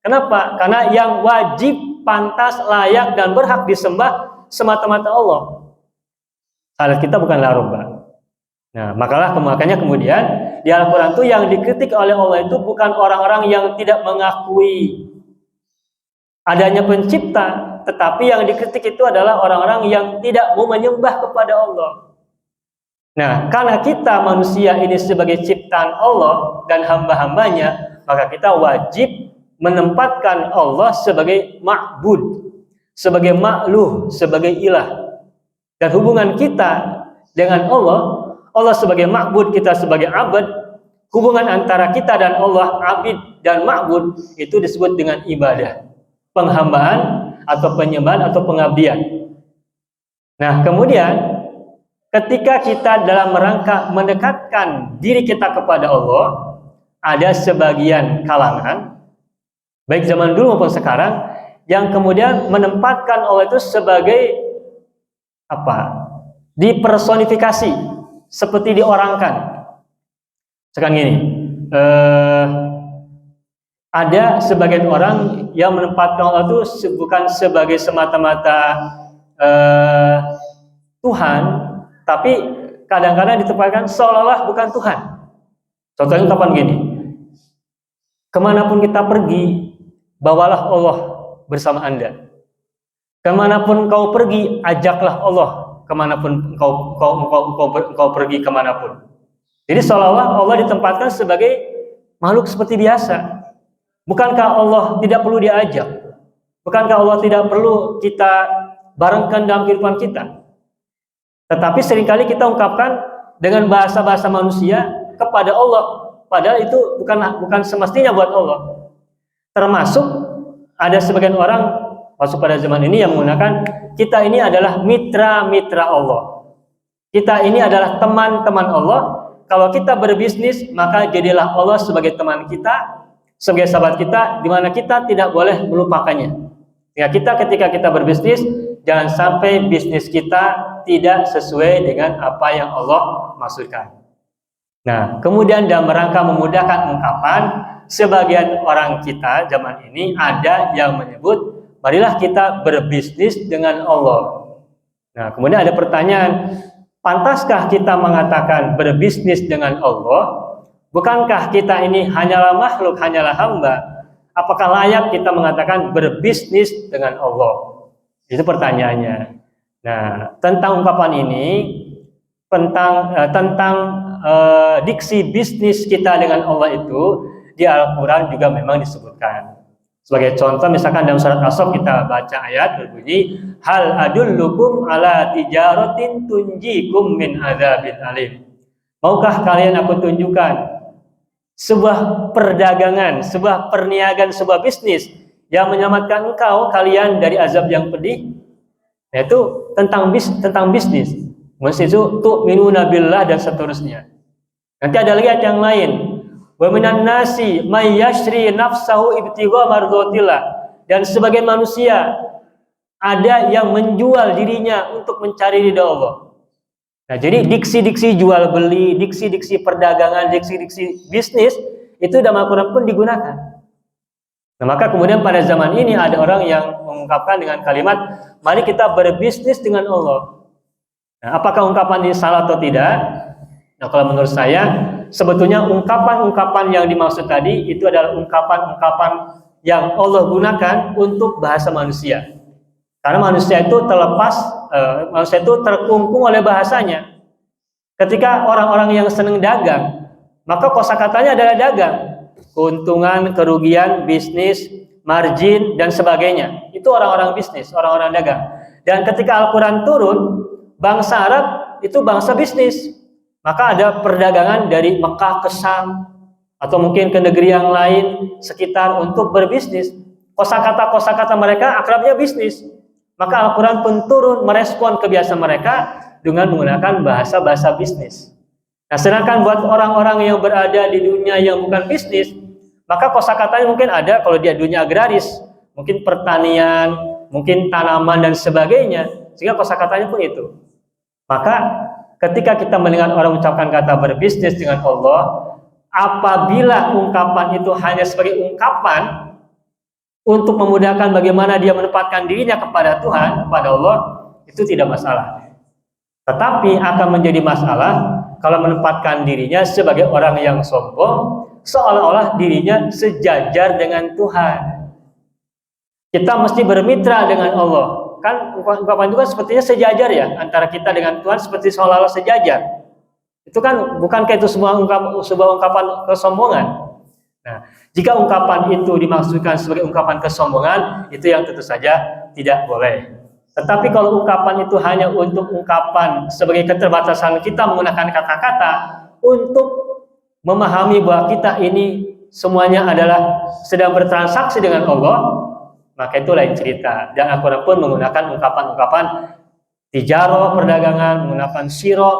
Kenapa? Karena yang wajib, pantas, layak, dan berhak disembah semata-mata Allah. Syarat kita bukan la robba. Nah, makanya kemudian di Al-Quran itu yang dikritik oleh Allah itu bukan orang-orang yang tidak mengakui adanya pencipta, tetapi yang dikritik itu adalah orang-orang yang tidak mau menyembah kepada Allah. Nah, karena kita manusia ini sebagai ciptaan Allah dan hamba-hambanya, maka kita wajib menempatkan Allah sebagai ma'bud, sebagai ma'luh, sebagai ilah. Dan hubungan kita dengan Allah, Allah sebagai ma'bud, kita sebagai abad, hubungan antara kita dan Allah, abid dan ma'bud, itu disebut dengan ibadah, penghambaan atau penyembahan atau pengabdian. Nah, kemudian ketika kita dalam rangka mendekatkan diri kita kepada Allah, ada sebagian kalangan baik zaman dulu maupun sekarang yang kemudian menempatkan Allah itu sebagai apa? Dipersonifikasi, seperti diorangkan. Sekarang gini, ada sebagian orang yang menempatkan Allah itu bukan sebagai semata-mata Tuhan, tapi kadang-kadang ditempatkan seolah-olah bukan Tuhan. Contohnya kapan gini, kemanapun kita pergi, bawalah Allah bersama Anda. Kemanapun kau pergi, ajaklah Allah kemanapun kau pergi kemanapun. Jadi seolah-olah Allah ditempatkan sebagai makhluk seperti biasa. Bukankah Allah tidak perlu diajak? Bukankah Allah tidak perlu kita barengkan dalam kehidupan kita? Tetapi seringkali kita ungkapkan dengan bahasa-bahasa manusia kepada Allah, padahal itu bukan semestinya buat Allah. Termasuk ada sebagian orang masuk pada zaman ini yang menggunakan kita ini adalah mitra-mitra Allah. Kita ini adalah teman-teman Allah. Kalau kita berbisnis, maka jadilah Allah sebagai teman kita, sebagai sahabat kita, di mana kita tidak boleh melupakannya. Ya, ketika kita berbisnis, jangan sampai bisnis kita tidak sesuai dengan apa yang Allah maksudkan. Nah, kemudian dalam rangka memudahkan ungkapan, sebagian orang kita zaman ini ada yang menyebut, marilah kita berbisnis dengan Allah. Nah, kemudian ada pertanyaan, pantaskah kita mengatakan berbisnis dengan Allah? Bukankah kita ini hanyalah makhluk, hanyalah hamba? Apakah layak kita mengatakan berbisnis dengan Allah? Itu pertanyaannya. Nah, tentang ungkapan ini, tentang diksi bisnis kita dengan Allah itu di Al-Quran juga memang disebutkan. Sebagai contoh, misalkan dalam surat As-Saff kita baca ayat berbunyi, hal adullukum ala tijaratin tunjikum min adzabin alim. Maukah kalian aku tunjukkan sebuah perdagangan, sebuah perniagaan, sebuah bisnis yang menyelamatkan engkau kalian dari azab yang pedih? Yaitu tentang bisnis. Maksud itu tu'minuna billah dan seterusnya. Nanti ada lagi ayat yang lain. Wa minan nasi may yashri nafsahu ibtigha mardhatillah. Dan sebagian manusia ada yang menjual dirinya untuk mencari ridha Allah. Nah, jadi diksi-diksi jual beli, diksi-diksi perdagangan, diksi-diksi bisnis itu dalam Al-Quran pun digunakan. Nah, maka kemudian pada zaman ini ada orang yang mengungkapkan dengan kalimat, mari kita berbisnis dengan Allah. Nah, apakah ungkapan ini salah atau tidak? Nah, kalau menurut saya, sebetulnya ungkapan-ungkapan yang dimaksud tadi itu adalah ungkapan-ungkapan yang Allah gunakan untuk bahasa manusia. Karena manusia itu manusia itu terkungkung oleh bahasanya. Ketika orang-orang yang senang dagang, maka kosakatanya adalah dagang. Keuntungan, kerugian, bisnis, margin, dan sebagainya. Itu orang-orang bisnis, orang-orang dagang. Dan ketika Al-Quran turun, bangsa Arab itu bangsa bisnis. Maka ada perdagangan dari Mekah ke Syam, atau mungkin ke negeri yang lain sekitar untuk berbisnis. Kosakata mereka akrabnya bisnis. Maka Al-Quran pun turun merespon kebiasaan mereka dengan menggunakan bahasa-bahasa bisnis. Nah, sedangkan buat orang-orang yang berada di dunia yang bukan bisnis, maka kosakatanya mungkin ada kalau dia dunia agraris, mungkin pertanian, mungkin tanaman dan sebagainya, sehingga kosakatanya pun itu. Maka ketika kita mendengar orang mengucapkan kata berbisnis dengan Allah, apabila ungkapan itu hanya sebagai ungkapan untuk memudahkan bagaimana dia menempatkan dirinya kepada Tuhan, kepada Allah, itu tidak masalah. Tetapi akan menjadi masalah kalau menempatkan dirinya sebagai orang yang sombong, seolah-olah dirinya sejajar dengan Tuhan. Kita mesti bermitra dengan Allah. Kan ungkapan itu kan sepertinya sejajar ya, antara kita dengan Tuhan seperti seolah-olah sejajar. Itu kan bukankah itu sebuah ungkapan kesombongan? Nah, jika ungkapan itu dimaksudkan sebagai ungkapan kesombongan, itu yang tentu saja tidak boleh. Tetapi kalau ungkapan itu hanya untuk ungkapan sebagai keterbatasan kita menggunakan kata-kata untuk memahami bahwa kita ini semuanya adalah sedang bertransaksi dengan Allah, maka itu lain cerita. Dan Al-Quran pun menggunakan ungkapan-ungkapan tijarah, perdagangan, menggunakan siro,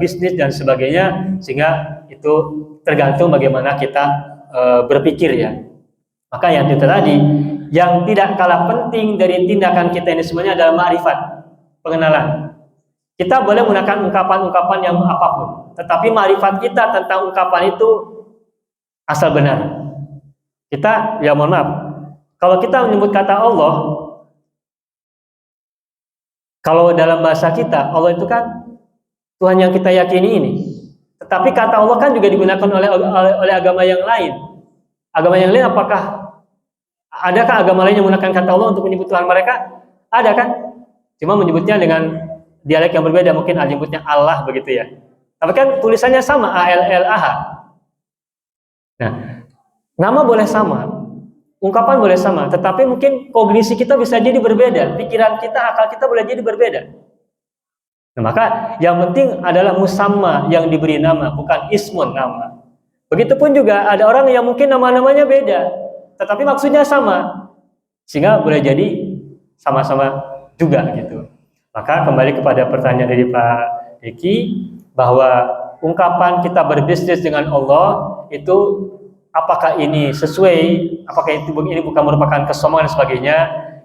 bisnis dan sebagainya, sehingga itu tergantung bagaimana kita berpikir ya. Maka yang itu tadi, yang tidak kalah penting dari tindakan kita ini semuanya adalah ma'rifat, pengenalan. Kita boleh menggunakan ungkapan-ungkapan yang apapun, tetapi ma'rifat kita tentang ungkapan itu asal benar. Kita, ya mohon maaf, kalau kita menyebut kata Allah, kalau dalam bahasa kita, Allah itu kan Tuhan yang kita yakini ini. Tetapi kata Allah kan juga digunakan oleh agama yang lain. Agama yang lain adakah agama lain yang menggunakan kata Allah untuk menyebut Tuhan mereka? Ada kan? Cuma menyebutnya dengan dialek yang berbeda, mungkin menyebutnya Allah begitu ya. Tapi kan tulisannya sama, ALLAH. Nah, nama boleh sama, ungkapan boleh sama, tetapi mungkin kognisi kita bisa jadi berbeda, pikiran kita, akal kita boleh jadi berbeda. Nah, maka yang penting adalah musamma yang diberi nama, bukan ismun nama. Begitupun juga ada orang yang mungkin nama-namanya beda, tetapi maksudnya sama, sehingga boleh jadi sama-sama juga gitu. Maka kembali kepada pertanyaan dari Pak Diki, bahwa ungkapan kita berbisnis dengan Allah itu apakah ini sesuai, apakah ini bukan merupakan kesombongan dan sebagainya,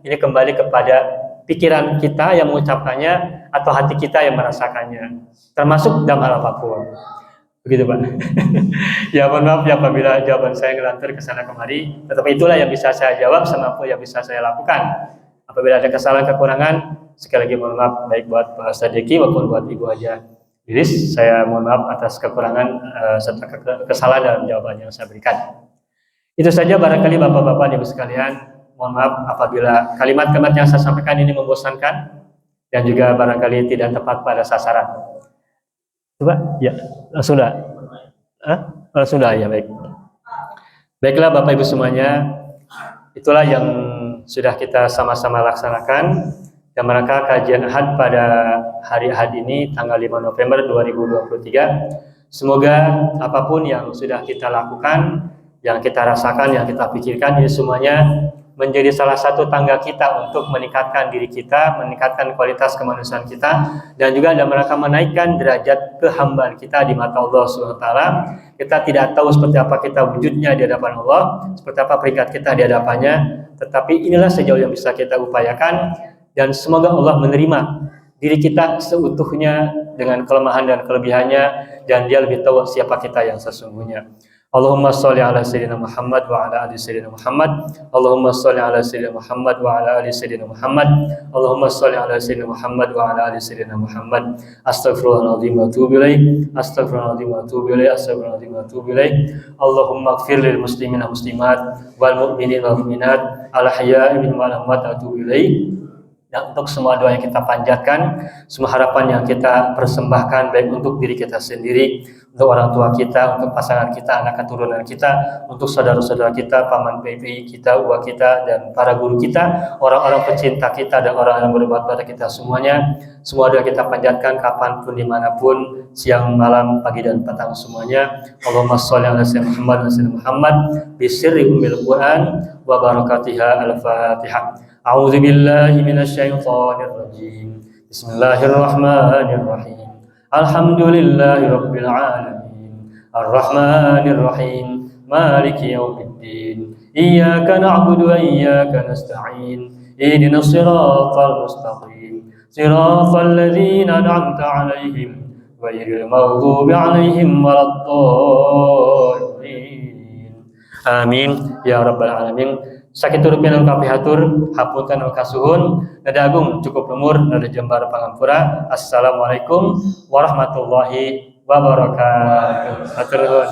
ini kembali kepada pikiran kita yang mengucapkannya atau hati kita yang merasakannya, termasuk dalam hal apapun. Begitu Pak. Ya mohon maaf ya apabila jawaban saya ngelantur ke sana kemari, tetapi itulah yang bisa saya jawab semampu yang bisa saya lakukan. Apabila ada kesalahan kekurangan, sekali lagi mohon maaf baik buat Pak Ustadz Diki maupun buat Ibu Haja Iris, saya mohon maaf atas kekurangan serta kesalahan dalam jawaban yang saya berikan. Itu saja barangkali Bapak-bapak dan Ibu sekalian, mohon maaf apabila kalimat-kalimat yang saya sampaikan ini membosankan dan juga barangkali tidak tepat pada sasaran. Coba, ya, sudah. Sudah, ya baik. Baiklah Bapak Ibu semuanya, itulah yang sudah kita sama-sama laksanakan dalam rangka kajian Ahad pada hari Ahad ini tanggal 5 November 2023. Semoga apapun yang sudah kita lakukan, yang kita rasakan, yang kita pikirkan, ini semuanya menjadi salah satu tangga kita untuk meningkatkan diri kita, meningkatkan kualitas kemanusiaan kita, dan juga dalam rangka menaikkan derajat kehambaan kita di mata Allah SWT. Kita tidak tahu seperti apa kita wujudnya di hadapan Allah, seperti apa peringkat kita di hadapannya, tetapi inilah sejauh yang bisa kita upayakan, dan semoga Allah menerima diri kita seutuhnya dengan kelemahan dan kelebihannya, dan Dia lebih tahu siapa kita yang sesungguhnya. Allahumma sholli ala sayyidina Muhammad wa ala ali sayyidina Muhammad. Allahumma sholli ala sayyidina Muhammad wa ala ali sayyidina Muhammad. Allahumma sholli ala sayyidina Muhammad wa ala ali sayyidina Muhammad. Astaghfirullahaladzim wa atubu ilaih. Astaghfirullahaladzim wa atubu ilaih. Astaghfirullahaladzim wa atubu ilaih. Allahumma ighfir lil muslimin wal muslimat wal mu'minin wal mu'minat al ahya'i minhum wal amwat atubu ilaih. Dan untuk semua doa yang kita panjatkan, semua harapan yang kita persembahkan, baik untuk diri kita sendiri, untuk orang tua kita, untuk pasangan kita, anak keturunan kita, untuk saudara-saudara kita, paman PPI kita, uwa kita, dan para guru kita, orang-orang pecinta kita, dan orang yang berbuat pada kita semuanya. Semua doa kita panjatkan kapanpun, dimanapun, siang, malam, pagi, dan petang semuanya. Allahumma sholli ala sayyidina Muhammad wa sayyidina Muhammad bisirri ummil Quran wa barakatiha al-Fatihah. A'udzu billahi minasy syaithanir rajim. Bismillahirrahmanirrahim. Alhamdulillahi rabbil alamin. Arrahmanir rahim. Maliki yaumiddin. Iyyaka na'budu wa iyyaka nasta'in. Ihdinas siratal mustaqim. Siratal ladzina an'amta 'alaihim ghairil maghdubi 'alaihim waladdallin. Amin ya rabbal alamin. Sakitur pinan kapihatur, hapunten kasuhun, nada agung cukup umur, nada jembar pangampura. Assalamualaikum warahmatullahi wabarakatuh. Hatur nuhun.